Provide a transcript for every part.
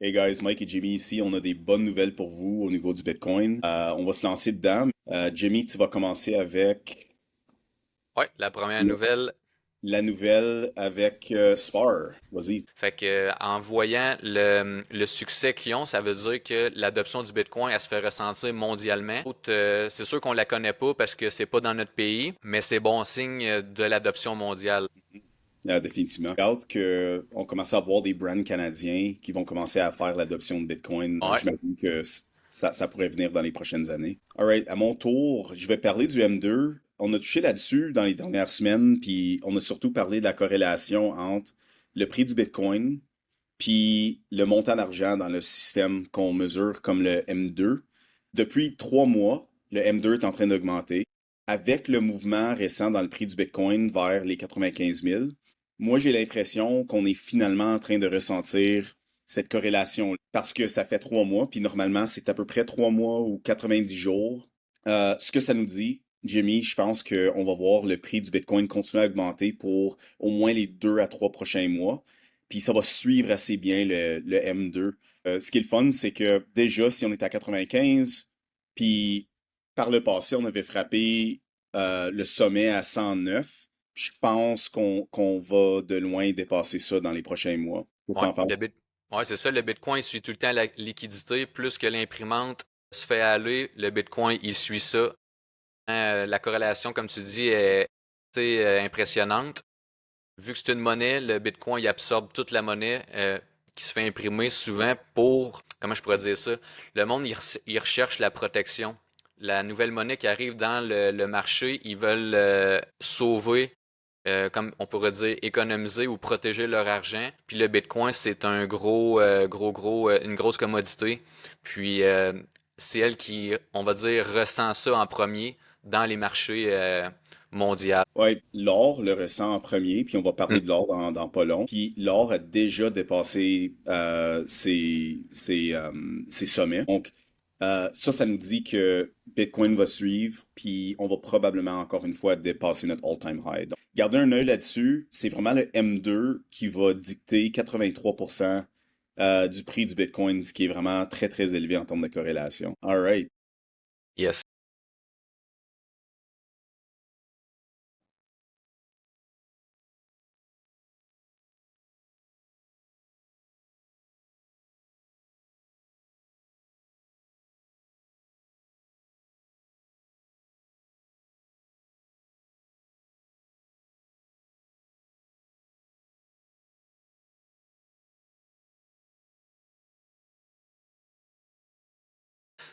Hey guys, Mike et Jimmy ici. On a des bonnes nouvelles pour vous au niveau du Bitcoin. On va se lancer dedans. Jimmy, tu vas commencer avec Ouais, la première le- nouvelle, la nouvelle avec Spar. Vas-y. fait que en voyant le succès qu'ils ont, ça veut dire que l'adoption du Bitcoin, elle se fait ressentir mondialement. C'est sûr qu'on la connaît pas parce que c'est pas dans notre pays, mais c'est bon signe de l'adoption mondiale. Définitivement. J'ai hâte qu'on commence à voir des brands canadiens qui vont commencer à faire l'adoption de Bitcoin. Ouais, J'imagine que ça pourrait venir dans les prochaines années. Alright, à mon tour, je vais parler du M2. On a touché là-dessus dans les dernières semaines, puis on a surtout parlé de la corrélation entre le prix du Bitcoin puis le montant d'argent dans le système qu'on mesure comme le M2. Depuis 3 mois, le M2 est en train d'augmenter. Avec le mouvement récent dans le prix du Bitcoin vers les 95 000, moi j'ai l'impression qu'on est finalement en train de ressentir cette corrélation parce que ça fait 3 mois, puis normalement c'est à peu près 3 mois ou 90 jours. Ce que ça nous dit, Jimmy, je pense qu'on va voir le prix du Bitcoin continuer à augmenter pour au moins les 2 à 3 prochains mois. Puis ça va suivre assez bien le M2. Ce qui est le fun, c'est que déjà, si on est à 95, puis par le passé, on avait frappé le sommet à 109, je pense qu'on va de loin dépasser ça dans les prochains mois. Qu'est-ce que ouais, t'en penses? ouais, c'est ça, le Bitcoin suit tout le temps la liquidité. Plus que l'imprimante se fait aller, le Bitcoin, il suit ça. La corrélation, comme tu dis, est impressionnante. Vu que c'est une monnaie, le Bitcoin il absorbe toute la monnaie qui se fait imprimer souvent pour, comment je pourrais dire ça, le monde il recherche la protection. La nouvelle monnaie qui arrive dans le marché, ils veulent sauver, comme on pourrait dire, économiser ou protéger leur argent. Puis le Bitcoin, c'est un une grosse commodité. Puis c'est elle qui, on va dire, ressent ça en premier dans les marchés mondiaux. Ouais, l'or le ressent en premier, puis on va parler de l'or dans pas long. Puis l'or a déjà dépassé ses sommets. Donc, ça nous dit que Bitcoin va suivre, puis on va probablement encore une fois dépasser notre all-time high. Donc, gardez un œil là-dessus. C'est vraiment le M2 qui va dicter 83% du prix du Bitcoin, ce qui est vraiment très, très élevé en termes de corrélation. All right. Yes.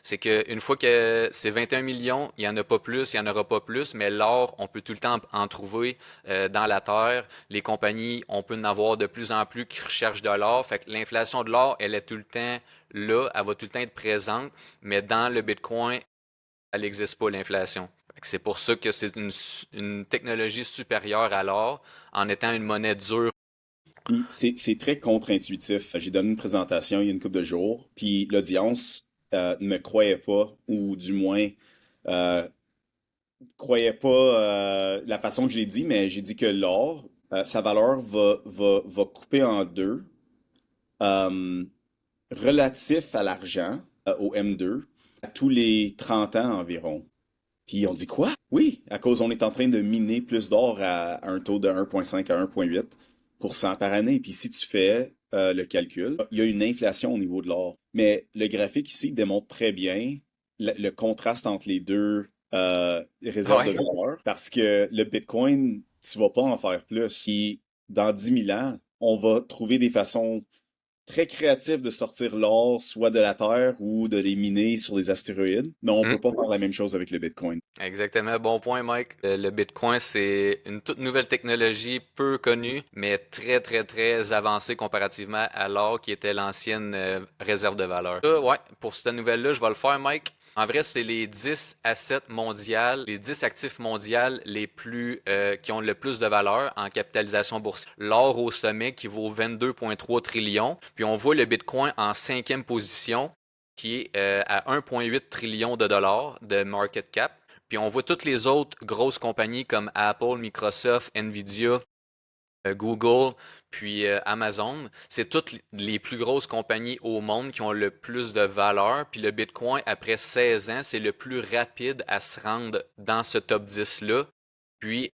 C'est que une fois que c'est 21 millions, il n'y en a pas plus, il n'y en aura pas plus, mais l'or, on peut tout le temps en trouver dans la terre. Les compagnies, on peut en avoir de plus en plus qui recherchent de l'or. Fait que l'inflation de l'or, elle est tout le temps là, elle va tout le temps être présente, mais dans le Bitcoin, elle n'existe pas, l'inflation. C'est pour ça que c'est une technologie supérieure à l'or en étant une monnaie dure. Puis c'est très contre-intuitif. J'ai donné une présentation il y a une couple de jours, puis l'audience ne me croyait pas, ou du moins euh, croyait pas la façon que je l'ai dit, mais j'ai dit que l'or, sa valeur va couper en deux euh, relatif à l'argent, au M2, à tous les 30 ans environ. Puis on dit quoi? Oui, à cause on est en train de miner plus d'or à un taux de 1,5 à 1,8% par année. Puis si tu fais le calcul, il y a une inflation au niveau de l'or. Mais le graphique ici démontre très bien le contraste entre les deux réserves de Ouais. valeur parce que le Bitcoin, tu vas pas en faire plus. Puis dans 10 000 ans, on va trouver des façons très créatif de sortir l'or, soit de la Terre ou de les miner sur les astéroïdes, mais on Hmm. peut pas faire la même chose avec le Bitcoin. Exactement, bon point, Mike. Le Bitcoin, c'est une toute nouvelle technologie peu connue, mais très, très, très avancée comparativement à l'or qui était l'ancienne réserve de valeur. Ouais, pour cette nouvelle-là, je vais le faire, Mike. En vrai, c'est les 10 assets mondiales, les 10 actifs mondiaux les plus qui ont le plus de valeur en capitalisation boursière. L'or au sommet qui vaut 22,3 trillions, puis on voit le Bitcoin en cinquième position qui est à 1,8 trillion de dollars de market cap. Puis on voit toutes les autres grosses compagnies comme Apple, Microsoft, Nvidia Google, puis Amazon. C'est toutes les plus grosses compagnies au monde qui ont le plus de valeur. Puis le Bitcoin, après 16 ans, c'est le plus rapide à se rendre dans ce top 10-là. Puis,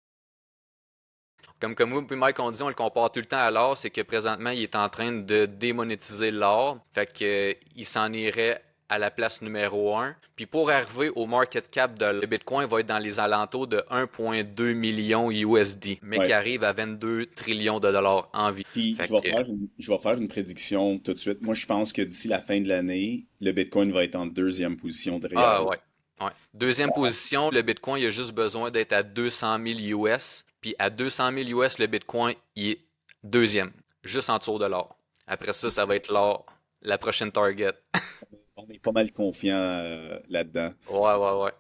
comme moi et Mike on dit, on le compare tout le temps à l'or, c'est que présentement, il est en train de démonétiser l'or. Fait que, il s'en irait à la place numéro 1. Puis pour arriver au market cap de le Bitcoin va être dans les alentours de 1,2 million USD, mais qui Ouais. arrive à 22 trillions de dollars en vie. Puis Fait que, je vais faire une prédiction tout de suite. Moi, je pense que d'ici la fin de l'année, le Bitcoin va être en deuxième position derrière. ah ouais. Ouais. Deuxième position, le Bitcoin, il a juste besoin d'être à 200 000 US. Puis à 200 000 US, le Bitcoin, il est deuxième, juste en dessous de l'or. Après ça, ça va être l'or, la prochaine target. On est pas mal confiant là-dedans. Ouais, ouais, ouais.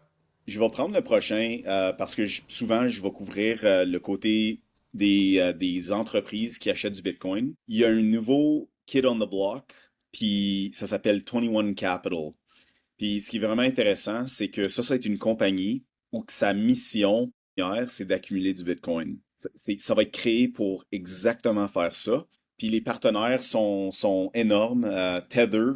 Je vais prendre le prochain parce que souvent, je vais couvrir le côté des entreprises qui achètent du Bitcoin. Il y a un nouveau kid on the block, puis ça s'appelle 21 Capital. Puis ce qui est vraiment intéressant, c'est que ça c'est une compagnie où que sa mission première, c'est d'accumuler du Bitcoin. Ça va être créé pour exactement faire ça. Puis les partenaires sont énormes. Tether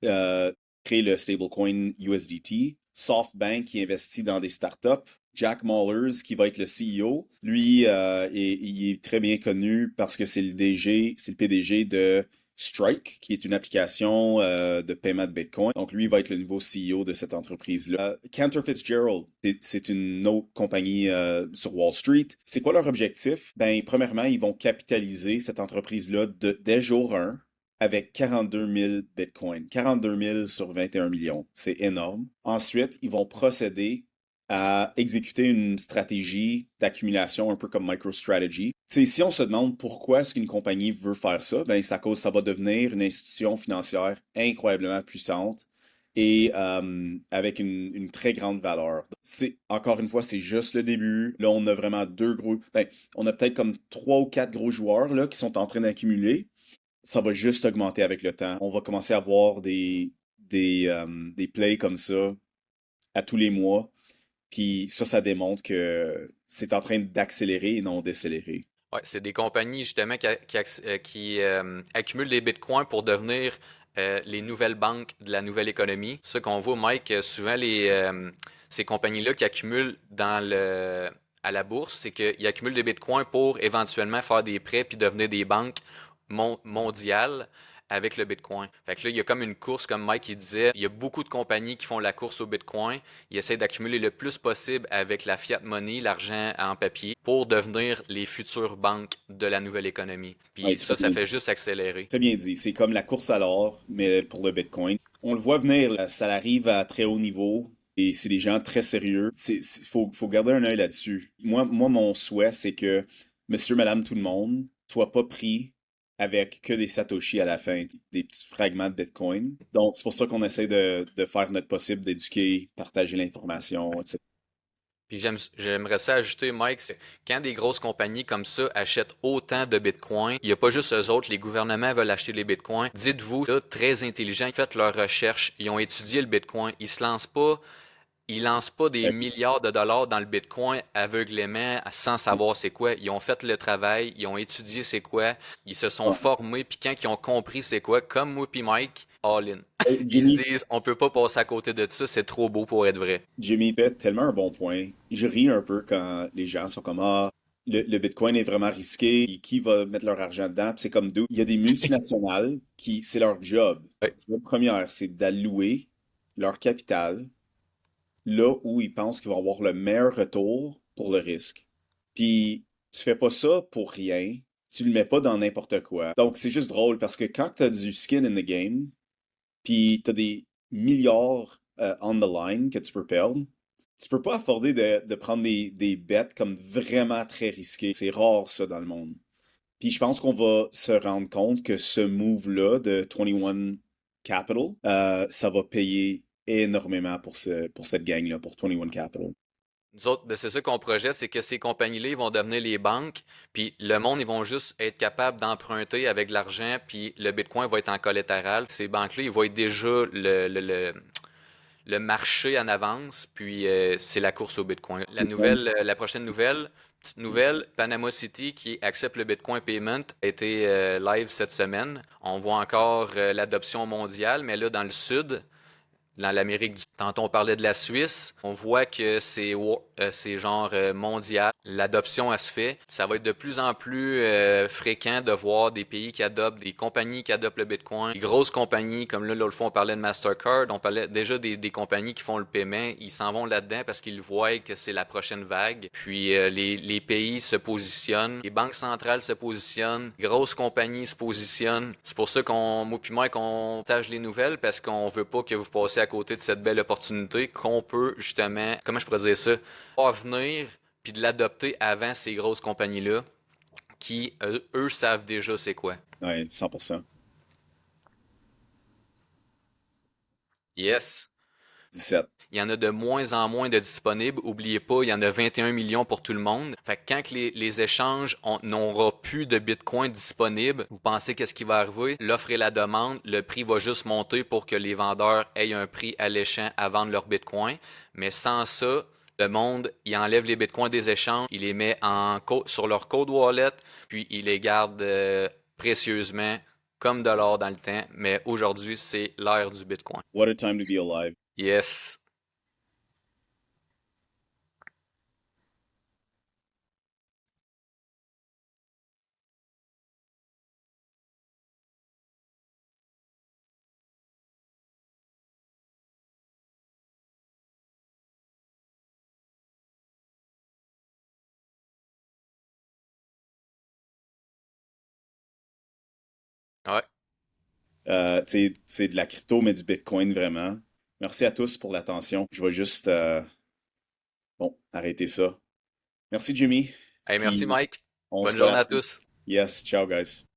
crée le stablecoin USDT. SoftBank qui investit dans des startups. Jack Mallers qui va être le CEO. Lui, il est très bien connu parce que c'est le PDG de Strike, qui est une application de paiement de Bitcoin. Donc, lui, il va être le nouveau CEO de cette entreprise-là. Cantor Fitzgerald, c'est une autre compagnie sur Wall Street. C'est quoi leur objectif? Ben, premièrement, ils vont capitaliser cette entreprise-là dès jour 1 avec 42 000 Bitcoin. 42 000 sur 21 millions. C'est énorme. Ensuite, ils vont procéder à exécuter une stratégie d'accumulation un peu comme MicroStrategy. T'sais, si on se demande pourquoi est-ce qu'une compagnie veut faire ça, ben c'est à cause ça va devenir une institution financière incroyablement puissante et avec une très grande valeur. Encore une fois, c'est juste le début. Là, on a vraiment on a peut-être comme trois ou quatre gros joueurs là, qui sont en train d'accumuler. Ça va juste augmenter avec le temps. On va commencer à voir des plays comme ça à tous les mois. Puis ça démontre que c'est en train d'accélérer et non décélérer. Ouais, c'est des compagnies justement qui accumulent des bitcoins pour devenir les nouvelles banques de la nouvelle économie. Ce qu'on voit, Mike, souvent ces compagnies-là qui accumulent à la bourse, c'est qu'ils accumulent des bitcoins pour éventuellement faire des prêts puis devenir des banques mondiales avec le Bitcoin. Fait que là, il y a comme une course, comme Mike il disait, il y a beaucoup de compagnies qui font la course au Bitcoin. Ils essaient d'accumuler le plus possible avec la fiat money, l'argent en papier, pour devenir les futures banques de la nouvelle économie. Ouais, Puis ça fait juste accélérer. très bien dit. C'est comme la course à l'or, mais pour le Bitcoin. On le voit venir, là, ça arrive à très haut niveau. Et c'est des gens très sérieux. Faut garder un œil là-dessus. Moi, mon souhait, c'est que monsieur, madame, tout le monde soit pas pris avec que des satoshi à la fin, des petits fragments de Bitcoin. Donc, c'est pour ça qu'on essaie de faire notre possible d'éduquer, partager l'information, etc. Puis j'aimerais ça ajouter, Mike, c'est quand des grosses compagnies comme ça achètent autant de bitcoins, il n'y a pas juste eux autres, les gouvernements veulent acheter les bitcoins. Dites-vous, là, très intelligents, faites leurs recherches, ils ont étudié le bitcoin, ils lancent pas des milliards de dollars dans le bitcoin aveuglément sans savoir c'est quoi. Ils ont fait le travail, ils ont étudié c'est quoi, ils se sont formés, puis quand ils ont compris c'est quoi, comme moi puis Mike, all in. Ils se Jimmy, disent, on peut pas passer à côté de ça, c'est trop beau pour être vrai. Jimmy fait tellement un bon point. Je ris un peu quand les gens sont comme ah, le Bitcoin est vraiment risqué, qui va mettre leur argent dedans? Puis c'est comme d'où. Il y a des multinationales qui, c'est leur job. Ouais. La première, c'est d'allouer leur capital là où ils pensent qu'ils vont avoir le meilleur retour pour le risque. Puis tu fais pas ça pour rien, tu le mets pas dans n'importe quoi. Donc c'est juste drôle parce que quand tu as du skin in the game, puis tu as des milliards on the line que tu peux perdre, tu peux pas afforder de prendre des bets comme vraiment très risquées. C'est rare ça dans le monde. Puis je pense qu'on va se rendre compte que ce move-là de 21 Capital, ça va payer énormément pour cette gang-là, pour 21 Capital. Nous autres, ben, c'est ça qu'on projette, c'est que ces compagnies-là, ils vont devenir les banques, puis le monde, ils vont juste être capables d'emprunter avec de l'argent, puis le Bitcoin va être en collatéral. Ces banques-là, ils vont être déjà le marché en avance, puis c'est la course au Bitcoin. La prochaine nouvelle, Petite nouvelle, Panama City qui accepte le Bitcoin Payment a été live cette semaine. On voit encore l'adoption mondiale, mais là dans le sud, dans l'Amérique du... Tantôt on parlait de la Suisse, on voit que c'est genre mondial. L'adoption, elle se fait. Ça va être de plus en plus fréquent de voir des pays qui adoptent, des compagnies qui adoptent le Bitcoin. Des grosses compagnies, comme là, l'autre fois, on parlait de Mastercard, on parlait déjà des compagnies qui font le paiement. Ils s'en vont là-dedans parce qu'ils voient que c'est la prochaine vague. Puis les pays se positionnent, les banques centrales se positionnent, les grosses compagnies se positionnent. C'est pour ça moi puis Mike, on partage les nouvelles parce qu'on veut pas que vous passiez à côté de cette belle opportunité qu'on peut justement, comment je pourrais dire ça, pas venir puis de l'adopter avant ces grosses compagnies-là qui, eux, savent déjà c'est quoi. Ouais, 100%. Yes. 17. Il y en a de moins en moins de disponibles. Oubliez pas, il y en a 21 millions pour tout le monde. Fait que quand les échanges n'aura plus de Bitcoin disponibles, vous pensez qu'est-ce qui va arriver? L'offre et la demande, le prix va juste monter pour que les vendeurs aient un prix alléchant à vendre leur Bitcoin. Mais sans ça, le monde, il enlève les Bitcoins des échanges, il les met sur leur code wallet, puis il les garde précieusement comme de l'or dans le temps. Mais aujourd'hui, c'est l'ère du Bitcoin. What a time to be alive. Yes. Ouais. C'est de la crypto, mais du Bitcoin vraiment. Merci à tous pour l'attention. Je vais juste bon, arrêter ça. Merci Jimmy. Hey, merci Puis Mike. on se Bonne voit journée la à semaine. tous. Yes, ciao guys.